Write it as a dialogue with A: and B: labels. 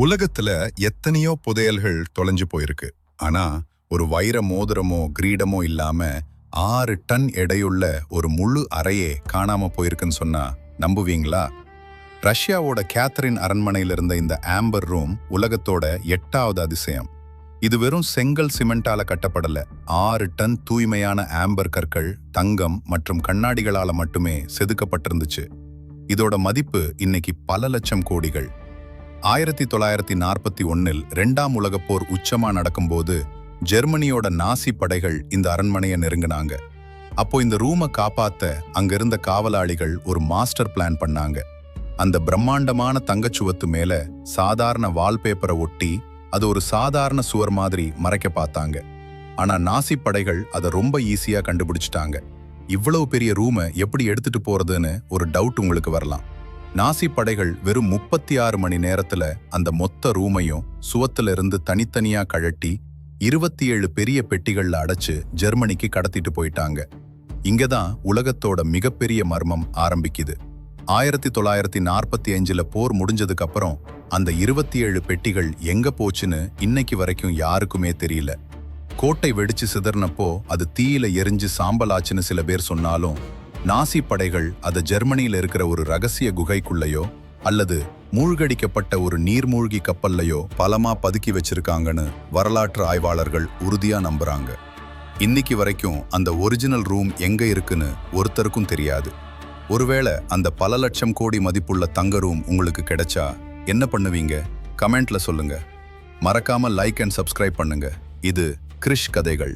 A: உலகத்துல எத்தனையோ புதையல்கள் தொலைஞ்சு போயிருக்கு. ஆனா ஒரு வைர மோதிரமோ கிரீடமோ இல்லாம 6 டன் எடையுள்ள ஒரு முழு அறையே காணாம போயிருக்குன்னு சொன்னா நம்புவீங்களா? ரஷ்யாவோட கேத்தரின் அரண்மனையில இருந்த இந்த ஆம்பர் ரூம் உலகத்தோட 8வது அதிசயம். இது வெறும் செங்கல் சிமெண்டால கட்டப்படல. 6 டன் தூய்மையான ஆம்பர் கற்கள், தங்கம் மற்றும் கண்ணாடிகளால மட்டுமே செதுக்கப்பட்டிருந்துச்சு. இதோட மதிப்பு இன்னைக்கு பல லட்சம் கோடிகள். 1941 2ஆம் உலகப் போர் உச்சமா நடக்கும்போது ஜெர்மனியோட நாசி படைகள் இந்த அரண்மனையை நெருங்கினாங்க. அப்போ இந்த ரூமை காப்பாத்த அங்க இருந்த காவலாளிகள் ஒரு மாஸ்டர் பிளான் பண்ணாங்க. அந்த பிரம்மாண்டமான தங்கச்சுவத்து மேல சாதாரண வால்பேப்பரை ஒட்டி அது ஒரு சாதாரண சுவர் மாதிரி மறைக்க பார்த்தாங்க. ஆனா நாசி படைகள் அதை ரொம்ப ஈஸியா கண்டுபிடிச்சிட்டாங்க. இவ்வளவு பெரிய ரூமை எப்படி எடுத்துட்டு போறதுன்னு ஒரு டவுட் உங்களுக்கு வரலாம். நாசி படைகள் வெறும் 36 மணி நேரத்துல அந்த மொத்த ரூமையும் சுவத்துல இருந்து தனித்தனியா கழட்டி 27 பெரிய பெட்டிகள்ல அடைச்சு ஜெர்மனிக்கு கடத்திட்டு போயிட்டாங்க. இங்கதான் உலகத்தோட மிகப்பெரிய மர்மம் ஆரம்பிக்குது. 1945 போர் முடிஞ்சதுக்கு அப்புறம் அந்த 27 பெட்டிகள் எங்க போச்சுன்னு இன்னைக்கு வரைக்கும் யாருக்குமே தெரியல. கோட்டை வெடிச்சு சிதறினப்போ அது தீயில எரிஞ்சு சாம்பலாச்சுன்னு சில பேர் சொன்னாலும், நாசி படைகள் அதை ஜெர்மனியில இருக்கிற ஒரு ரகசிய குகைக்குள்ளயோ அல்லது மூழ்கடிக்கப்பட்ட ஒரு நீர்மூழ்கி கப்பல்லையோ பலமா பதுக்கி வச்சிருக்காங்கன்னு வரலாற்று ஆய்வாளர்கள் உறுதியா நம்புறாங்க. இன்னைக்கு வரைக்கும் அந்த ஒரிஜினல் ரூம் எங்க இருக்குன்னு ஒருத்தருக்கும் தெரியாது. ஒருவேளை அந்த பல லட்சம் கோடி மதிப்புள்ள தங்க ரூம் உங்களுக்கு கிடைச்சா என்ன பண்ணுவீங்க? கமெண்ட்ல சொல்லுங்க. மறக்காம லைக் அண்ட் சப்ஸ்கிரைப் பண்ணுங்க. இது கிரிஷ் கதைகள்.